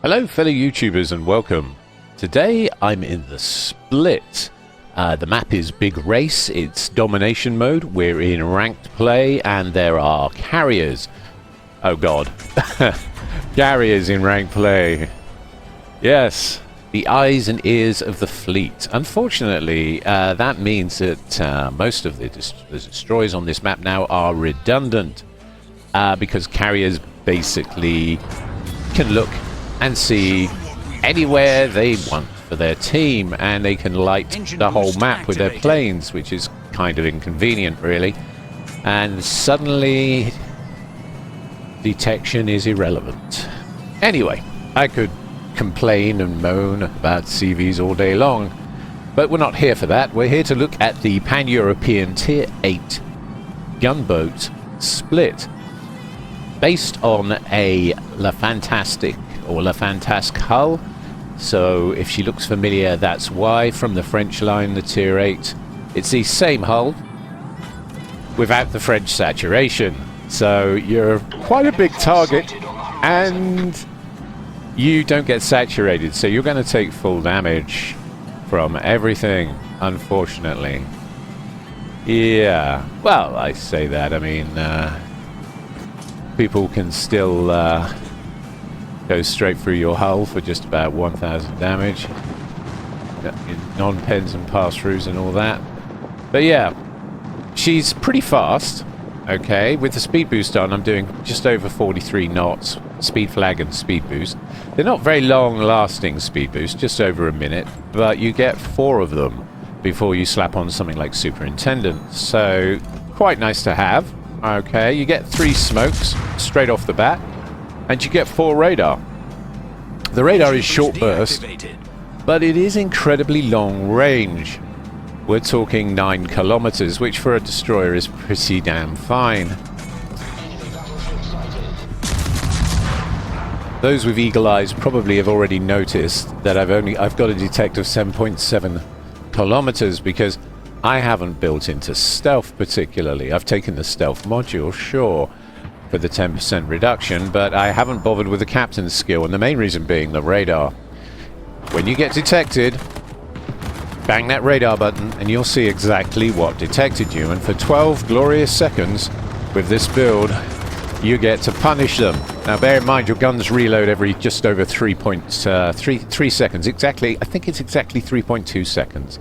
Hello fellow YouTubers and welcome. Today I'm in the Split. The map is Big Race, it's domination mode, we're in ranked play and there are carriers. Oh god. Carriers in ranked play. Yes, the eyes and ears of the fleet. Unfortunately, that means that most of the destroyers on this map now are redundant. Because carriers basically can look and see anywhere they want for their team, and they can light the whole map with their planes, which is kind of inconvenient really, and suddenly detection is irrelevant. Anyway, I could complain and moan about CVs all day long, but we're not here for that. We're here to look at the Pan-European Tier 8 Gunboat Split, based on a La Fantastic hull. So if she looks familiar, that's why. From the French line, the Tier 8, it's the same hull without the French saturation. So you're quite a big target and you don't get saturated, so you're going to take full damage from everything, unfortunately. Yeah, well, I say that, I mean, people can still go straight through your hull for just about 1,000 damage. Non-pens and pass-throughs and all that. But yeah, she's pretty fast. Okay, with the speed boost on, I'm doing just over 43 knots. Speed flag and speed boost. They're not very long-lasting speed boosts, just over a minute, but you get 4 of them before you slap on something like Superintendent. So, quite nice to have. Okay, you get 3 smokes straight off the bat, and you get 4 radar. The radar is short burst, but it is incredibly long range. We're talking 9 kilometers, which for a destroyer is pretty damn fine. Those with eagle eyes probably have already noticed that I've got a detect of 7.7 kilometers because I haven't built into stealth particularly. I've taken the stealth module, sure, for the 10% reduction, but I haven't bothered with the captain's skill, and the main reason being the radar. When you get detected, bang that radar button and you'll see exactly what detected you, and for 12 glorious seconds with this build you get to punish them. Now bear in mind your guns reload every just over 3 seconds. Exactly, I think it's exactly 3.2 seconds.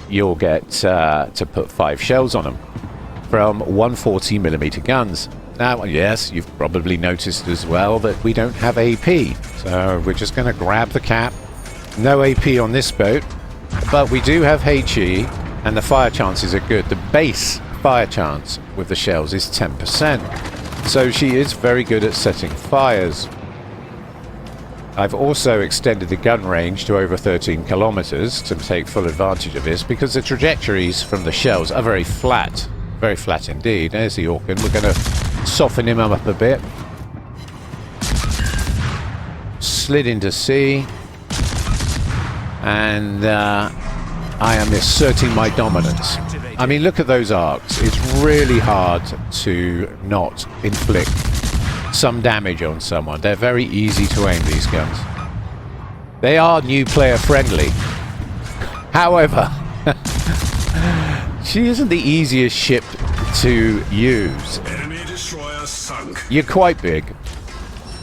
You'll get to put 5 shells on them from 140mm guns. Now, yes, you've probably noticed as well that we don't have AP, so we're just going to grab the cap. No AP on this boat, but we do have HE, and the fire chances are good. The base fire chance with the shells is 10%, so she is very good at setting fires. I've also extended the gun range to over 13 kilometers to take full advantage of this, because the trajectories from the shells are very flat indeed. There's the Orkan. We're going to soften him up a bit. Slid into sea, and I am asserting my dominance. I mean, look at those arcs. It's really hard to not inflict some damage on someone. They're very easy to aim, these guns. They are new player friendly. However, she isn't the easiest ship to use. Enemy destroyer sunk. You're quite big.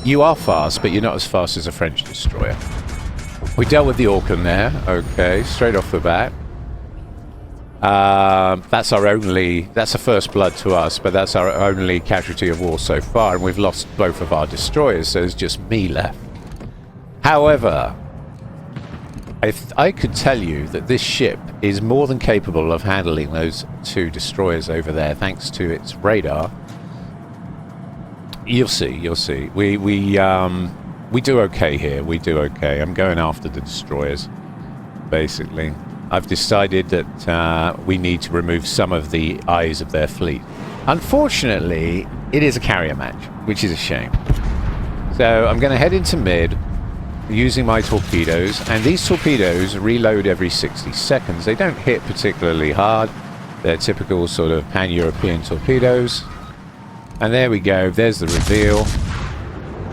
You are fast, but you're not as fast as a French destroyer. We dealt with the Orkan there. Okay, straight off the bat. That's a first blood to us, but that's our only casualty of war so far, and we've lost both of our destroyers, so there's just me left. However, I could tell you that this ship is more than capable of handling those 2 destroyers over there, thanks to its radar. You'll see, you'll see. We do okay here, we do okay. I'm going after the destroyers, basically. I've decided that we need to remove some of the eyes of their fleet. Unfortunately, it is a carrier match, which is a shame. So I'm going to head into mid, using my torpedoes, and these torpedoes reload every 60 seconds. They don't hit particularly hard. They're typical sort of pan-European torpedoes. And there we go, there's the reveal.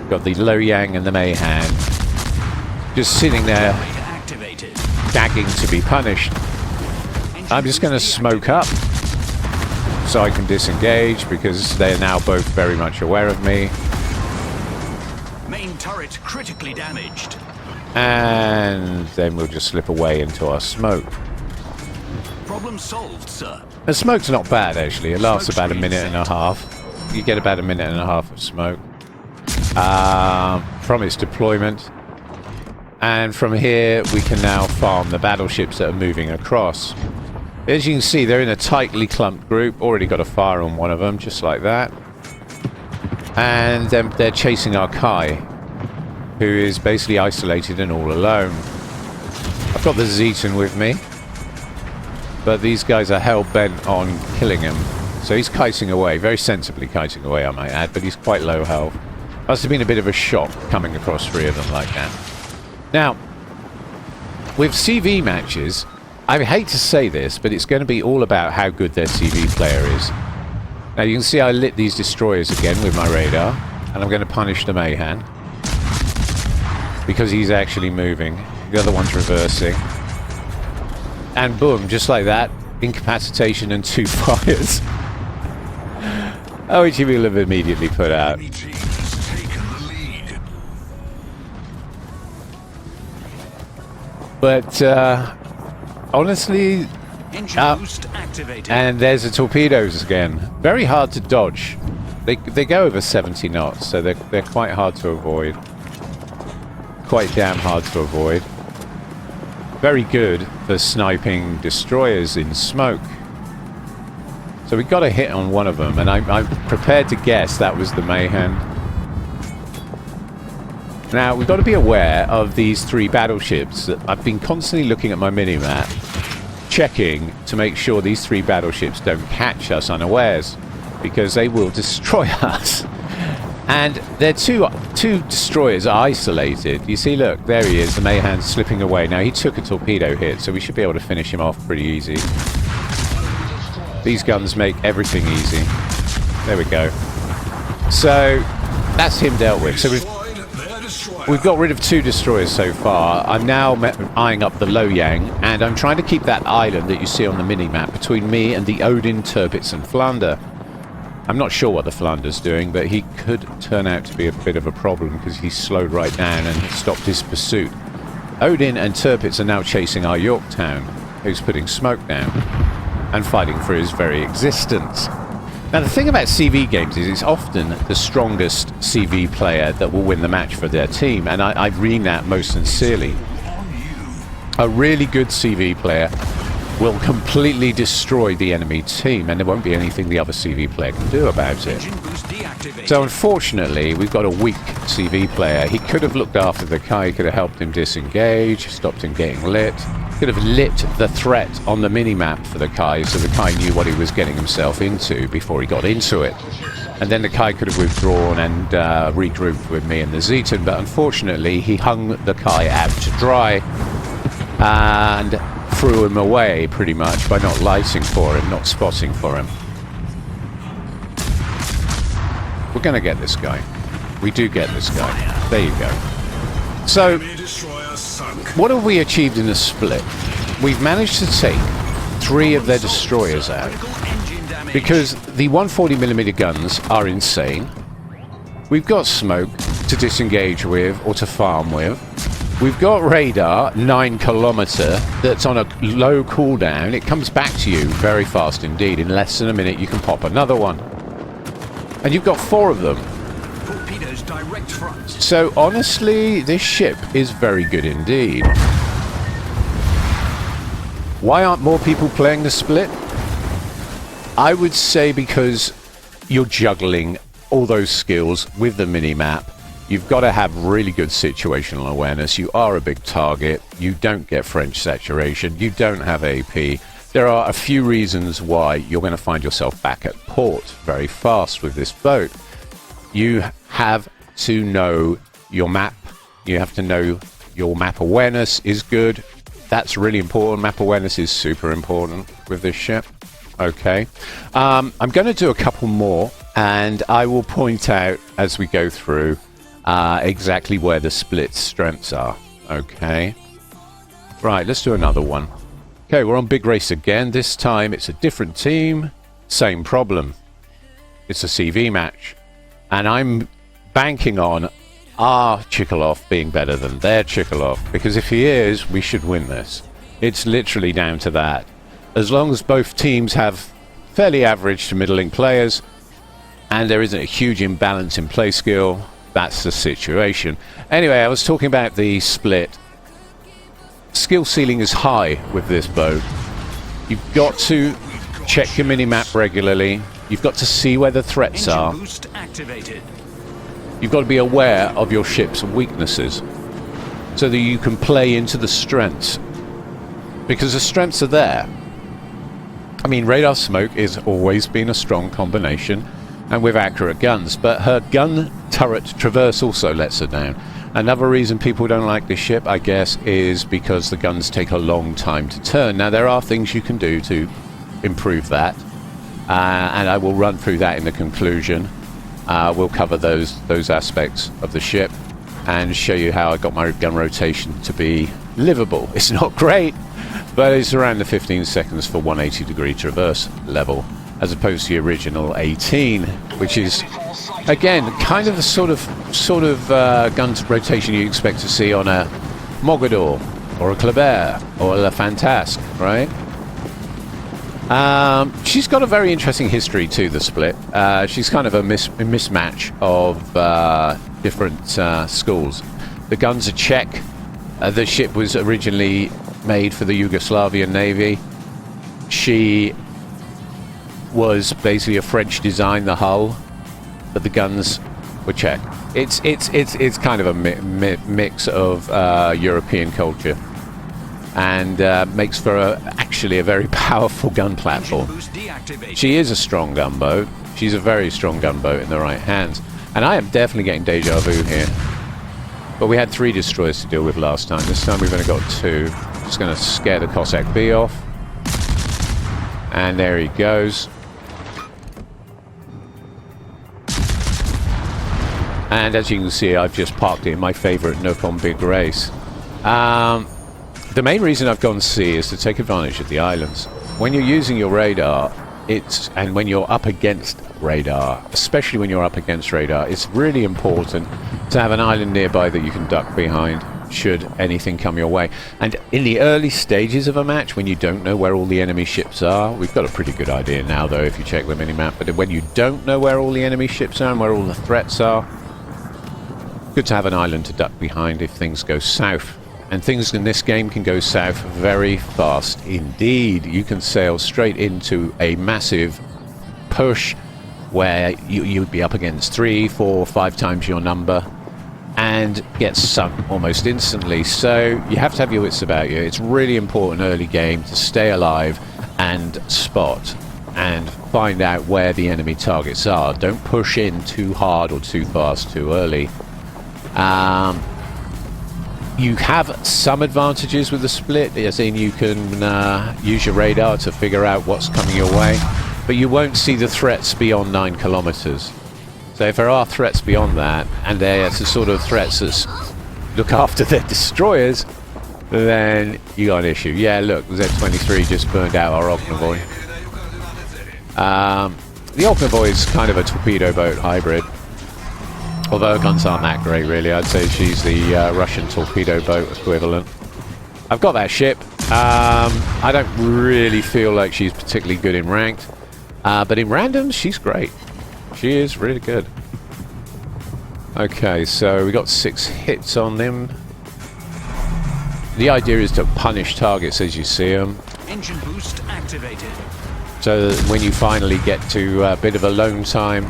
Got the Loyang and the Mayhan just sitting there Activated. gagging to be punished. I'm just going to smoke up so I can disengage because they are now both very much aware of me. Main turret critically damaged. And then we'll just slip away into our smoke. Problem solved, sir. The smoke's not bad, actually. It lasts about a minute and a half. You get about a minute and a half of smoke from its deployment. And from here, we can now farm the battleships that are moving across. As you can see, they're in a tightly clumped group. Already got a fire on one of them, just like that. And then they're chasing our Kai, who is basically isolated and all alone. I've got the Zeton with me, but these guys are hell-bent on killing him. So he's kiting away, very sensibly kiting away, I might add, but he's quite low health. Must have been a bit of a shock coming across 3 of them like that. Now, with CV matches, I hate to say this, but it's going to be all about how good their CV player is. Now you can see I lit these destroyers again with my radar, and I'm going to punish the Mayhan because he's actually moving. The other one's reversing. And boom, just like that, incapacitation and 2 fires. Which he will have immediately put out. Enemy team has taken the lead. But honestly, Engine boost activated. and there's the torpedoes again. Very hard to dodge. They go over 70 knots, so they're quite hard to avoid. Quite damn hard to avoid. Very good for sniping destroyers in smoke. So we got a hit on one of them, and I'm prepared to guess that was the Mayhem. Now, we've got to be aware of these 3 battleships. I've been constantly looking at my mini-map, checking to make sure these 3 battleships don't catch us unawares, because they will destroy us. And their two destroyers are isolated. You see, look, there he is, the Mayhem slipping away. Now, he took a torpedo hit, so we should be able to finish him off pretty easy. These guns make everything easy. There we go. So, that's him dealt with. So we've got rid of 2 destroyers so far. I'm now eyeing up the Loyang, and I'm trying to keep that island that you see on the mini-map between me and the Odin, Tirpitz and Flounder. I'm not sure what the Flounder's doing, but he could turn out to be a bit of a problem because he's slowed right down and stopped his pursuit. Odin and Tirpitz are now chasing our Yorktown, who's putting smoke down and fighting for his very existence. Now, the thing about CV games is it's often the strongest CV player that will win the match for their team, and I mean that most sincerely. A really good CV player will completely destroy the enemy team, and there won't be anything the other CV player can do about it. So unfortunately, we've got a weak CV player. He could have looked after the Kai, could have helped him disengage, stopped him getting lit, could have lit the threat on the mini-map for the Kai, so the Kai knew what he was getting himself into before he got into it. And then the Kai could have withdrawn and regrouped with me and the Zeton, but unfortunately he hung the Kai out to dry and threw him away pretty much by not lighting for him, not spotting for him. We're going to get this guy. We do get this guy. There you go. So, what have we achieved in the split? We've managed to take 3 of their destroyers out because the 140mm guns are insane. We've got smoke to disengage with or to farm with. We've got radar, 9 kilometer, that's on a low cooldown. It comes back to you very fast indeed. In less than a minute, you can pop another one. And you've got 4 of them. Torpedoes direct front. So, honestly, this ship is very good indeed. Why aren't more people playing the split? I would say because you're juggling all those skills with the mini-map. You've got to have really good situational awareness. You are a big target. You don't get French saturation. You don't have AP. There are a few reasons why you're going to find yourself back at port very fast with this boat. You have to know your map. You have to know your map awareness is good. That's really important. Map awareness is super important with this ship. Okay. I'm going to do a couple more, and I will point out as we go through exactly where the split strengths are. Okay. Right, let's do another one. Okay, we're on Big Race again. This time it's a different team. Same problem. It's a CV match. And I'm banking on our Chikoloff being better than their Chikoloff. Because if he is, we should win this. It's literally down to that. As long as both teams have fairly average to middling players, and there isn't a huge imbalance in play skill, that's the situation. Anyway, I was talking about the split. Skill ceiling is high with this boat. You've got to check your minimap regularly. You've got to see where the threats are. Engine boost activated. You've got to be aware of your ship's weaknesses so that you can play into the strengths. Because the strengths are there. I mean, radar smoke has always been a strong combination, and with accurate guns, but her gun turret traverse also lets her down. Another reason people don't like this ship, I guess, is because the guns take a long time to turn. Now, there are things you can do to improve that, and I will run through that in the conclusion. We'll cover those aspects of the ship and show you how I got my gun rotation to be livable. It's not great, but it's around the 15 seconds for 180 degree traverse level, as opposed to the original 18, which is, again, kind of the sort of gun rotation you expect to see on a Mogador or a Kleber or a La Fantasque, right? She's got a very interesting history to the split. She's kind of a mismatch of different schools. The guns are Czech. The ship was originally made for the Yugoslavian Navy. She was basically a French design, the hull, but the guns were Czech. It's kind of a mix of European culture, and makes for actually a very powerful gun platform. Boost deactivated. She is a strong gunboat. She's a very strong gunboat in the right hands, and I am definitely getting deja vu here. But we had 3 destroyers to deal with last time. This time we've only got 2. Just going to scare the Cossack B off. And there he goes. And as you can see, I've just parked it in my favourite Nopon Big Race. The main reason I've gone C is to take advantage of the islands. When you're using your radar, and when you're up against radar, especially when you're up against radar, it's really important to have an island nearby that you can duck behind should anything come your way. And in the early stages of a match, when you don't know where all the enemy ships are, we've got a pretty good idea now though if you check the minimap, but when you don't know where all the enemy ships are and where all the threats are, good to have an island to duck behind if things go south. And things in this game can go south very fast indeed. You can sail straight into a massive push where you'd be up against 3, 4, 5 times your number and get sunk almost instantly. So you have to have your wits about you. It's really important early game to stay alive and spot and find out where the enemy targets are. Don't push in too hard or too fast too early. You have some advantages with the split, as in you can use your radar to figure out what's coming your way, but you won't see the threats beyond 9 kilometers. So if there are threats beyond that, and they're the sort of threats that look after their destroyers, then you got an issue. Yeah, look, Z-23 just burned out our Ognavoy. The Ognavoy is kind of a torpedo boat hybrid. Although her guns aren't that great, really. I'd say she's the Russian torpedo boat equivalent. I've got that ship. I don't really feel like she's particularly good in ranked. But in randoms, she's great. She is really good. Okay, so we got 6 hits on them. The idea is to punish targets as you see them. Engine boost activated. So that when you finally get to a bit of alone time,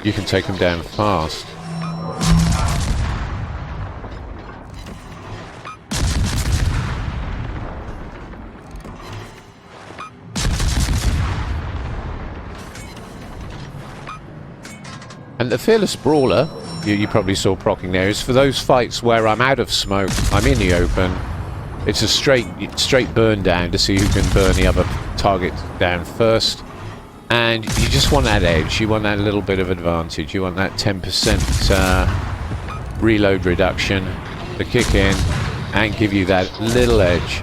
you can take them down fast. And the Fearless Brawler, you probably saw procking there, is for those fights where I'm out of smoke, I'm in the open. It's a straight burn down to see who can burn the other target down first. And you just want that edge, you want that little bit of advantage, you want that 10% reload reduction to kick in and give you that little edge.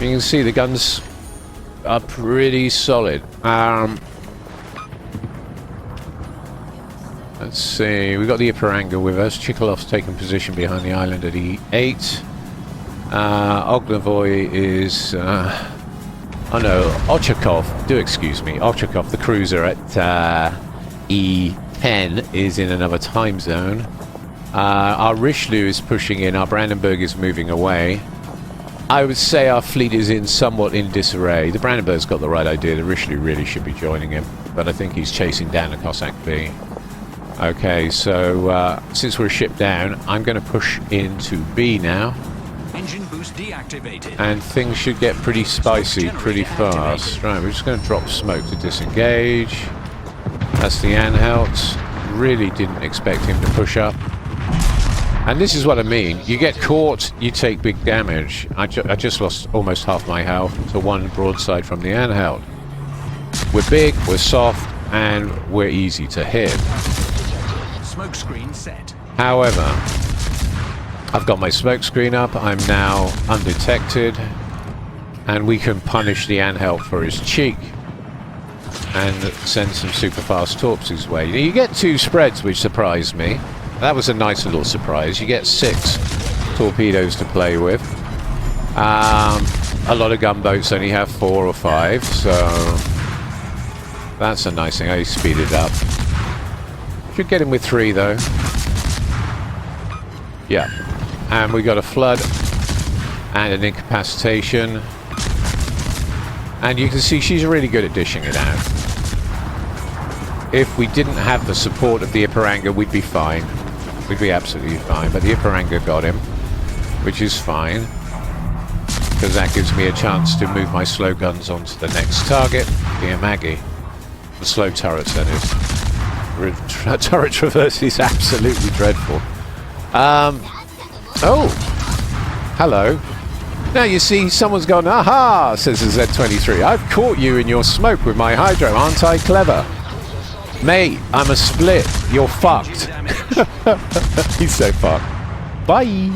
You can see the guns are pretty solid. Let's see, we've got the Iparanga with us. Chikalov's taken position behind the island at E8. Ognavoy is... oh no, Ochakov, do excuse me, Ochakov, the cruiser at E10 is in another time zone. Our Richelieu is pushing in, our Brandenburg is moving away. I would say our fleet is somewhat in disarray. The Brandenburg's got the right idea, the Richelieu really should be joining him, but I think he's chasing down the Cossack B. Okay, so since we're a ship down, I'm going to push into B now. Engine boost deactivated. And things should get pretty spicy pretty fast. Right, we're just going to drop smoke to disengage. That's the Anhalt. Really didn't expect him to push up. And this is what I mean. You get caught, you take big damage. I just lost almost half my health to one broadside from the Anhalt. We're big, we're soft, and we're easy to hit. Smoke screen set. However, I've got my smoke screen up, I'm now undetected, and we can punish the Anhalt for his cheek and send some super fast torps his way. You get 2 spreads, which surprised me. That was a nice little surprise. You get 6 torpedoes to play with. A lot of gunboats only have 4 or 5, so that's a nice thing. I speed it up. Should get him with 3 though. Yeah. And we got a flood and an incapacitation. And you can see she's really good at dishing it out. If we didn't have the support of the Iparanga, we'd be fine. We'd be absolutely fine. But the Iparanga got him, which is fine. Because that gives me a chance to move my slow guns onto the next target, the Amagi. The slow turrets, that is. Turret traverse is absolutely dreadful. Oh! Hello. Now you see, someone's gone, aha, says the Z-23. I've caught you in your smoke with my hydro, aren't I clever? Mate, I'm a split. You're fucked. He's so fucked. Bye.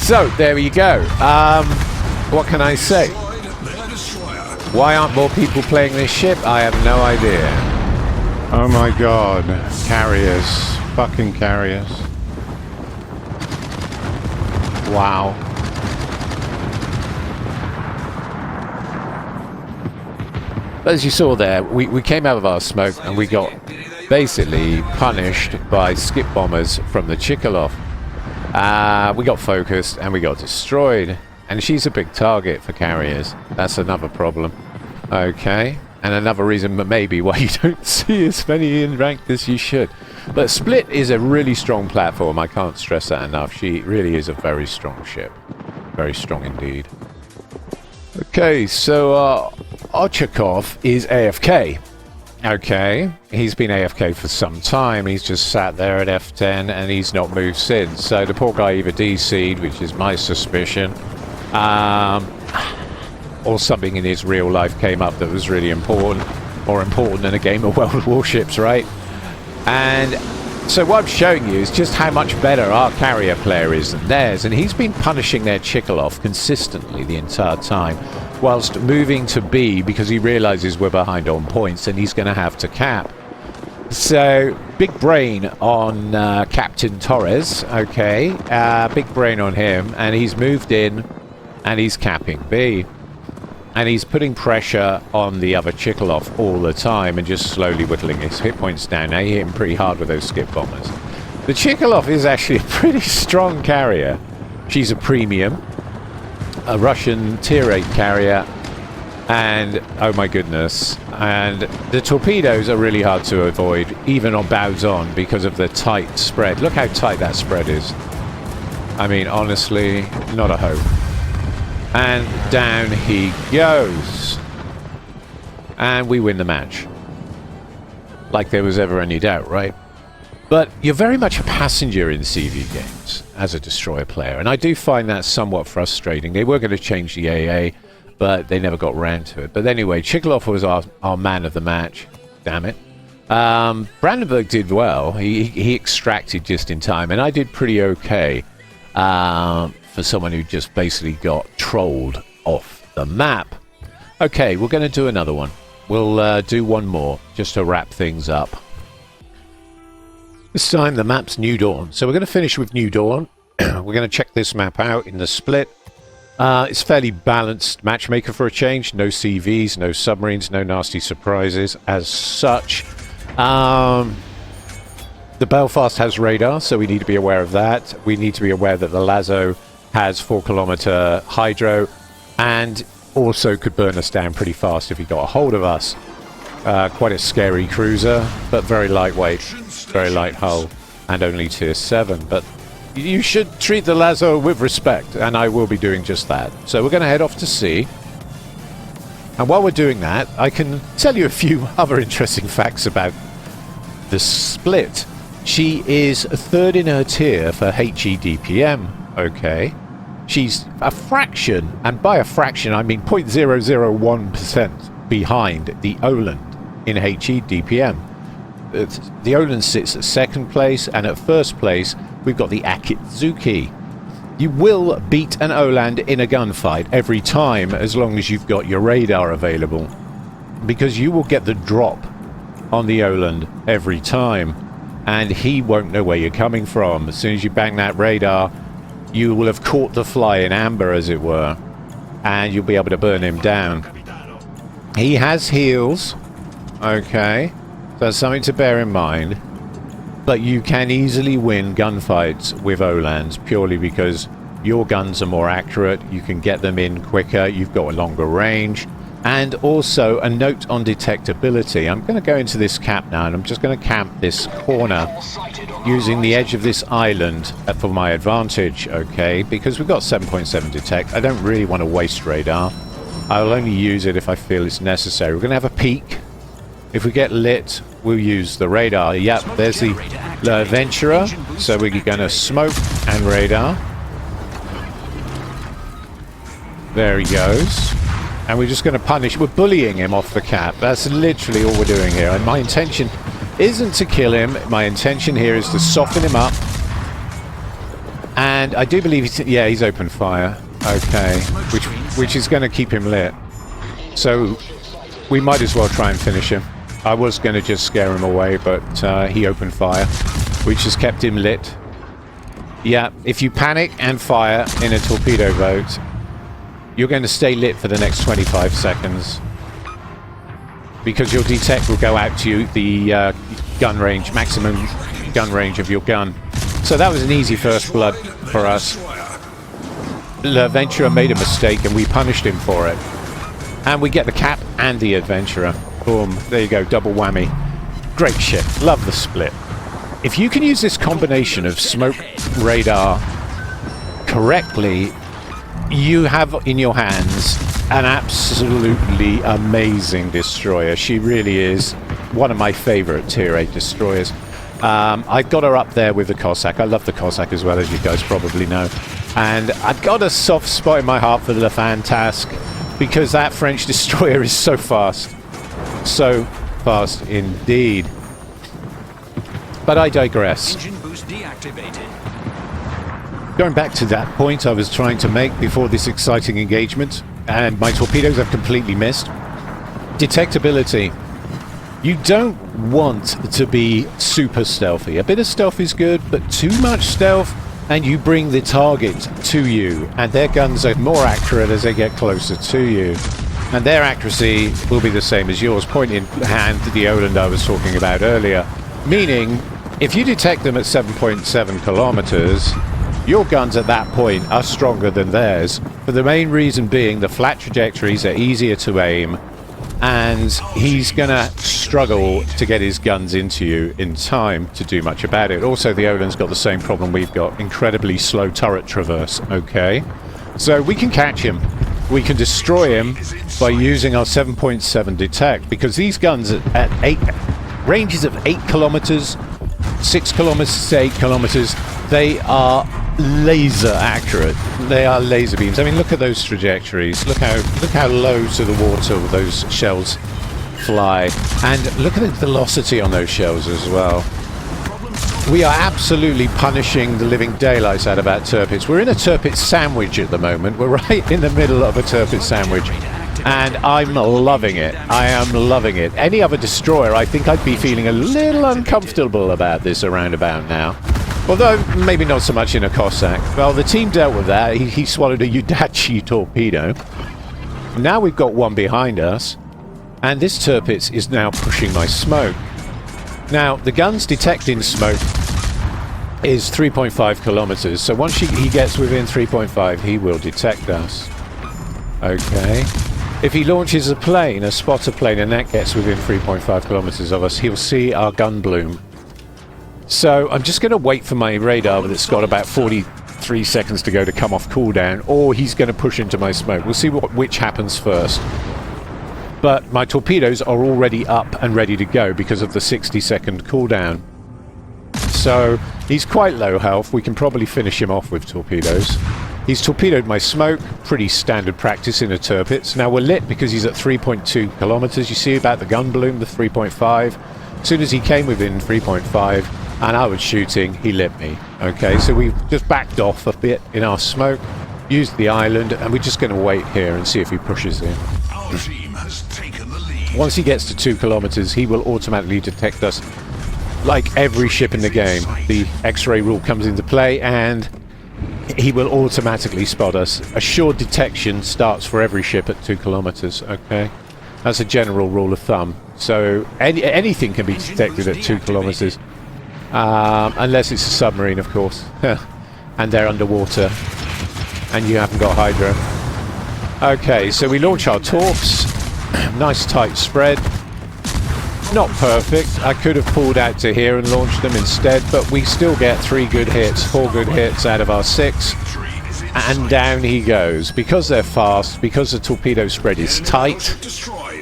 So, there you go. What can I say? Why aren't more people playing this ship? I have no idea. Oh my god. Carriers. Fucking carriers. Wow. As you saw there, we came out of our smoke and we got basically punished by skip bombers from the Chikhalov. We got focused and we got destroyed. And she's a big target for carriers. That's another problem. Okay. And another reason maybe why you don't see as many in ranked as you should. But Split is a really strong platform. I can't stress that enough. She really is a very strong ship. Very strong indeed. Okay, so Ochakov is AFK. Okay, he's been AFK for some time. He's just sat there at F10 and he's not moved since. So the poor guy either DC'd, which is my suspicion, or something in his real life came up that was really important, more important than a game of World Warships, right? And so what I'm showing you is just how much better our carrier player is than theirs, and he's been punishing their Chikhalov consistently the entire time, whilst moving to B because he realizes we're behind on points and he's going to have to cap. So, big brain on Captain Torres, okay, big brain on him, and he's moved in and he's capping B. And he's putting pressure on the other Chikhalov all the time and just slowly whittling his hit points down. Now, he hit him pretty hard with those skip bombers. The Chikhalov is actually a pretty strong carrier. She's a premium, a Russian tier 8 carrier, and oh my goodness. And the torpedoes are really hard to avoid, even on bows on, because of the tight spread. Look how tight that spread is. I mean, honestly, not a hope. And down he goes. And we win the match. Like there was ever any doubt, right? But you're very much a passenger in CV games as a destroyer player. And I do find that somewhat frustrating. They were going to change the AA, but they never got round to it. But anyway, Chikhalov was our man of the match. Damn it. Brandenburg did well. He extracted just in time, and I did pretty okay for someone who just basically got trolled off the map. Okay, we're going to do another one. We'll do one more just to wrap things up. This time the map's New Dawn. So we're going to finish with New Dawn. We're going to check this map out in the split. It's fairly balanced matchmaker for a change. No CVs, no submarines, no nasty surprises as such. The Belfast has radar, so we need to be aware of that. We need to be aware that the Lazo has 4-kilometer hydro and also could burn us down pretty fast if he got a hold of us. Quite a scary cruiser, but very lightweight, very light hull, and only tier 7. But you should treat the Lazo with respect, and I will be doing just that. So we're going to head off to sea. And while we're doing that, I can tell you a few other interesting facts about the split. She is third in her tier for HE DPM, okay? She's a fraction, and by a fraction I mean 0.001% behind the Oland in HE DPM. The Oland sits at second place, and at first place we've got the Akitsuki. You will beat an Oland in a gunfight every time as long as you've got your radar available, because you will get the drop on the Oland every time, and he won't know where you're coming from. As soon as you bang that radar, you will have caught the fly in amber, as it were, and you'll be able to burn him down. He has heals, okay, that's something to bear in mind, but you can easily win gunfights with Olands purely because your guns are more accurate, you can get them in quicker, you've got a longer range. And also a note on detectability. I'm going to go into this cap now, and I'm just going to camp this corner using the edge of this island for my advantage, okay? Because we've got 7.7 detect. I don't really want to waste radar. I'll only use it if I feel it's necessary. We're going to have a peek. If we get lit, we'll use the radar. Yep, there's the Adventurer. So we're going to smoke and radar. There he goes. And we're just going to punish. We're bullying him off the cap. That's literally all we're doing here. And my intention isn't to kill him. My intention here is to soften him up. And I do believe he's opened fire. Okay. Which is going to keep him lit. So we might as well try and finish him. I was going to just scare him away, but he opened fire, which has kept him lit. Yeah, if you panic and fire in a torpedo boat, you're going to stay lit for the next 25 seconds because your detect will go out to you the gun range, maximum gun range of your gun. So that was an easy first blood for us. The Adventurer made a mistake and we punished him for it. And we get the cap and the Adventurer. Boom, there you go, double whammy. Great ship, love the split. If you can use this combination of smoke radar correctly, you have in your hands an absolutely amazing destroyer. She really is one of my favorite tier 8 destroyers. I've got her up there with the Cossack. I love the Cossack as well, as you guys probably know. And I've got a soft spot in my heart for the Fantasque because that French destroyer is so fast. So fast indeed. But I digress. Engine boost deactivated. Going back to that point I was trying to make before this exciting engagement, and my torpedoes have completely missed. Detectability. You don't want to be super stealthy. A bit of stealth is good, but too much stealth and you bring the target to you, and their guns are more accurate as they get closer to you. And their accuracy will be the same as yours. Point in hand to the Oland I was talking about earlier. Meaning, if you detect them at 7.7 kilometers, your guns at that point are stronger than theirs, for the main reason being the flat trajectories are easier to aim, and he's gonna struggle to get his guns into you in time to do much about it. Also, the Oland's got the same problem we've got, incredibly slow turret traverse, okay? So we can catch him. We can destroy him by using our 7.7 detect, because these guns at ranges of 8 kilometers, 6 kilometers to 8 kilometers, they are laser accurate. They are laser beams. I mean, look at those trajectories. Look how low to the water those shells fly. And look at the velocity on those shells as well. We are absolutely punishing the living daylights out of our turpits. We're in a turpit sandwich at the moment. We're right in the middle of a turpit sandwich. And I'm loving it. I am loving it. Any other destroyer, I think I'd be feeling a little uncomfortable about this around about now. Although, maybe not so much in a Cossack. Well, the team dealt with that. He swallowed a Udachi torpedo. Now we've got one behind us. And this turpit is now pushing my smoke. Now, the gun's detecting smoke is 3.5 kilometers. So once he gets within 3.5, he will detect us. Okay. If he launches a plane, a spotter plane, and that gets within 3.5 kilometers of us, he'll see our gun bloom. So I'm just going to wait for my radar that's got about 43 seconds to go to come off cooldown, or he's going to push into my smoke. We'll see which happens first. But my torpedoes are already up and ready to go because of the 60-second cooldown. So he's quite low health. We can probably finish him off with torpedoes. He's torpedoed my smoke. Pretty standard practice in a turpits. Now we're lit because he's at 3.2 kilometers. You see about the gun bloom, the 3.5. As soon as he came within 3.5 and I was shooting, he lit me. Okay, so we've just backed off a bit in our smoke, used the island, and we're just going to wait here and see if he pushes in. Our team has taken the lead. Once he gets to 2 kilometers, he will automatically detect us like every ship in the game. The X-ray rule comes into play and he will automatically spot us. Assured detection starts for every ship at 2 kilometers, okay? That's a general rule of thumb. So anything can be detected at 2 kilometers. Unless it's a submarine, of course. And they're underwater. And you haven't got hydro. Okay, so we launch our torps. Nice tight spread. Not perfect. I could have pulled out to here and launched them instead, but we still get 4 good hits out of our 6. And down he goes. Because they're fast, because the torpedo spread is tight,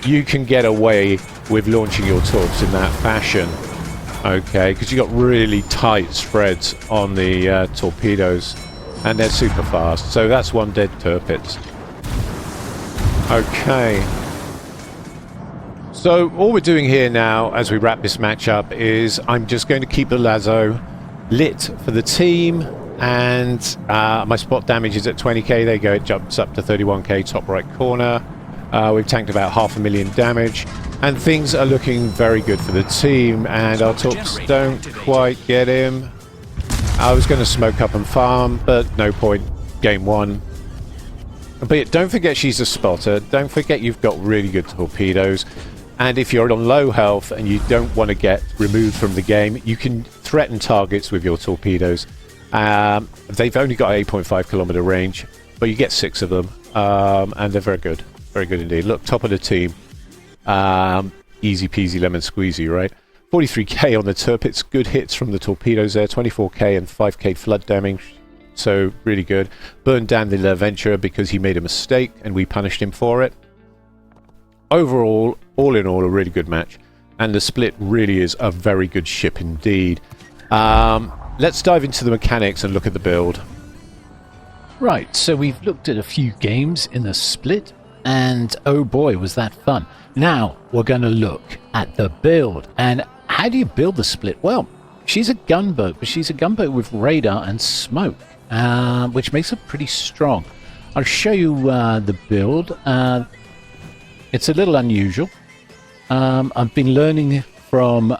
you can get away with launching your torps in that fashion. Okay, because you got really tight spreads on the torpedoes, and they're super fast. So that's one dead turpits. Okay. So all we're doing here now, as we wrap this match up, is I'm just going to keep the lasso lit for the team, and my spot damage is at 20k. There you go, it jumps up to 31k, top right corner. We've tanked about 500,000 damage, and things are looking very good for the team, and our torps don't quite get him. I was going to smoke up and farm, but no point. Game 1. But don't forget she's a spotter. Don't forget you've got really good torpedoes. And if you're on low health and you don't want to get removed from the game, you can threaten targets with your torpedoes. They've only got 8.5 kilometer range, but you get 6 of them, and they're very good. Very good indeed. Look, top of the team. Easy peasy lemon squeezy, right? 43k on the turpits. Good hits from the torpedoes there. 24k and 5k flood damage. So really good. Burned down the Venture because he made a mistake and we punished him for it. Overall, all in all, a really good match. And the Split really is a very good ship indeed. Let's dive into the mechanics and look at the build. Right, so we've looked at a few games in the Split, and oh boy, was that fun. Now, we're going to look at the build. And how do you build the Split? Well, she's a gunboat, but she's a gunboat with radar and smoke, which makes her pretty strong. I'll show you the build. It's a little unusual. I've been learning from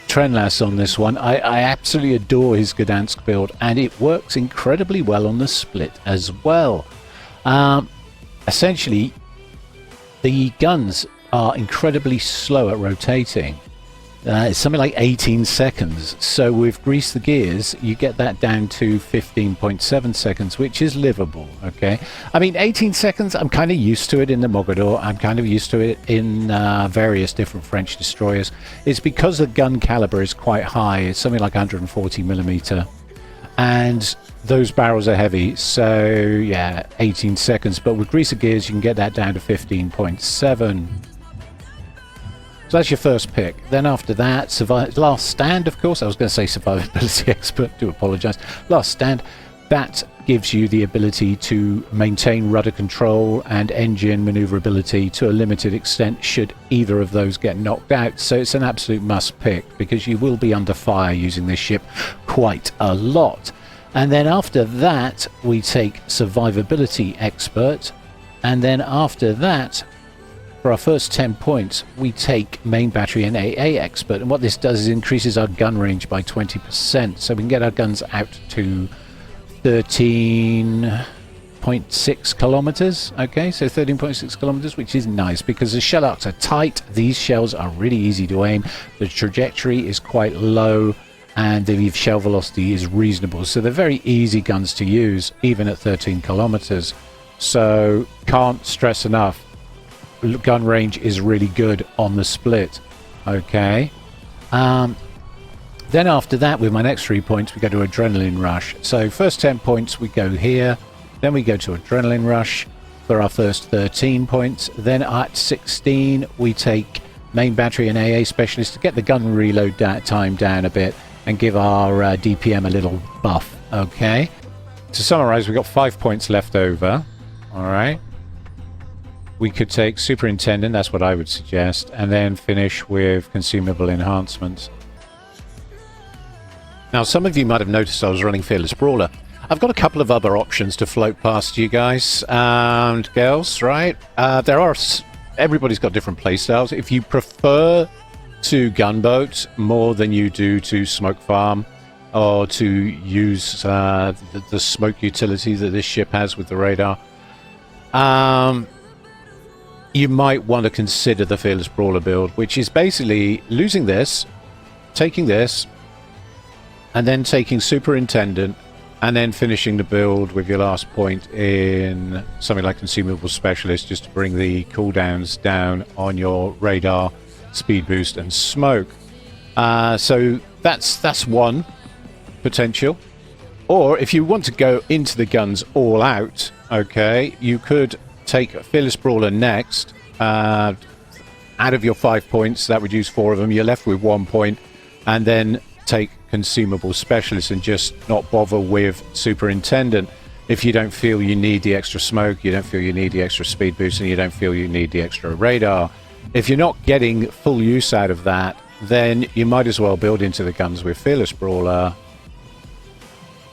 Trenlas on this one. I absolutely adore his Gdansk build, and it works incredibly well on the Split as well. Essentially, the guns are incredibly slow at rotating. It's something like 18 seconds. So with Grease the Gears, you get that down to 15.7 seconds, which is livable, okay? I mean, 18 seconds, I'm kind of used to it in the Mogador. I'm kind of used to it in various different French destroyers. It's because the gun caliber is quite high. It's something like 140 millimeter. And those barrels are heavy. So, yeah, 18 seconds. But with Grease the Gears, you can get that down to 15.7. So that's your first pick. Then after that, Last Stand, of course. I was going to say Survivability Expert. Do apologise. Last Stand. That gives you the ability to maintain rudder control and engine maneuverability to a limited extent should either of those get knocked out. So it's an absolute must pick because you will be under fire using this ship quite a lot. And then after that we take survivability expert, and then after that for our first 10 points we take main battery and AA expert. And what this does is increases our gun range by 20%, so we can get our guns out to 13.6 kilometers. Okay, so 13.6 kilometers, which is nice because the shell arcs are tight. These shells are really easy to aim. The trajectory is quite low and the shell velocity is reasonable, so they're very easy guns to use even at 13 kilometers. So can't stress enough, gun range is really good on the split. Okay, then after that, with my next 3 points, we go to Adrenaline Rush. So first 10 points, we go here. Then we go to Adrenaline Rush for our first 13 points. Then at 16, we take Main Battery and AA Specialist to get the gun reload time down a bit and give our DPM a little buff. Okay. To summarize, we've got 5 points left over. All right. We could take Superintendent, that's what I would suggest, and then finish with Consumable Enhancements. Now, some of you might have noticed I was running Fearless Brawler. I've got a couple of other options to float past you guys and girls, right? Everybody's got different playstyles. If you prefer to Gunboat more than you do to Smoke Farm, or to use the smoke utility that this ship has with the radar, you might want to consider the Fearless Brawler build, which is basically losing this, taking this, and then taking Superintendent, and then finishing the build with your last point in something like Consumable Specialist, just to bring the cooldowns down on your radar, speed boost, and smoke. So that's one potential. Or if you want to go into the guns all out, okay, you could take Fearless Brawler next. Out of your 5 points, that would use 4 of them. You're left with 1 point, and then take Consumable Specialist and just not bother with Superintendent if you don't feel you need the extra smoke, you don't feel you need the extra speed boost, and you don't feel you need the extra radar. If you're not getting full use out of that, then you might as well build into the guns with Fearless Brawler,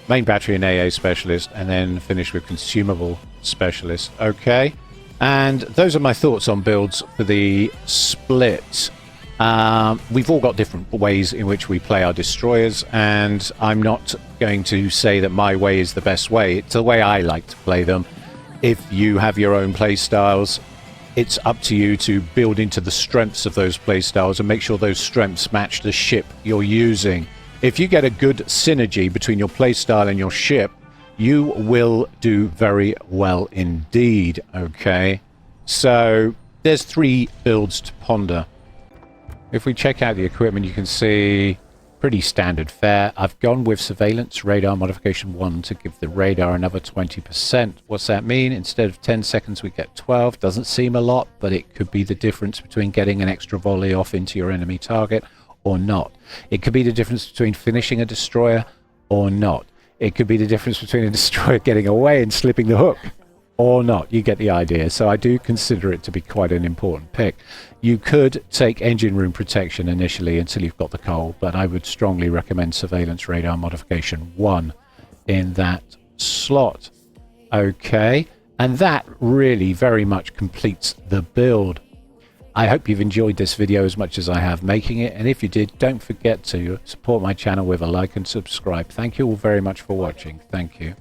Main Battery and AA Specialist, and then finish with Consumable Specialist. Okay, and those are my thoughts on builds for the split. We've all got different ways in which we play our destroyers, and I'm not going to say that my way is the best way. It's the way I like to play them. If you have your own play styles, it's up to you to build into the strengths of those play styles and make sure those strengths match the ship you're using. If you get a good synergy between your play style and your ship, you will do very well indeed. Okay, so there's 3 builds to ponder. If we check out the equipment, you can see pretty standard fare. I've gone with Surveillance Radar Modification 1 to give the radar another 20%. What's that mean? Instead of 10 seconds, we get 12. Doesn't seem a lot, but it could be the difference between getting an extra volley off into your enemy target or not. It could be the difference between finishing a destroyer or not. It could be the difference between a destroyer getting away and slipping the hook or not. You get the idea. So I do consider it to be quite an important pick. You could take engine room protection initially until you've got the coal, but I would strongly recommend Surveillance Radar Modification 1 in that slot. Okay, and that really very much completes the build. I hope you've enjoyed this video as much as I have making it, and if you did, don't forget to support my channel with a like and subscribe. Thank you all very much for watching. Thank you.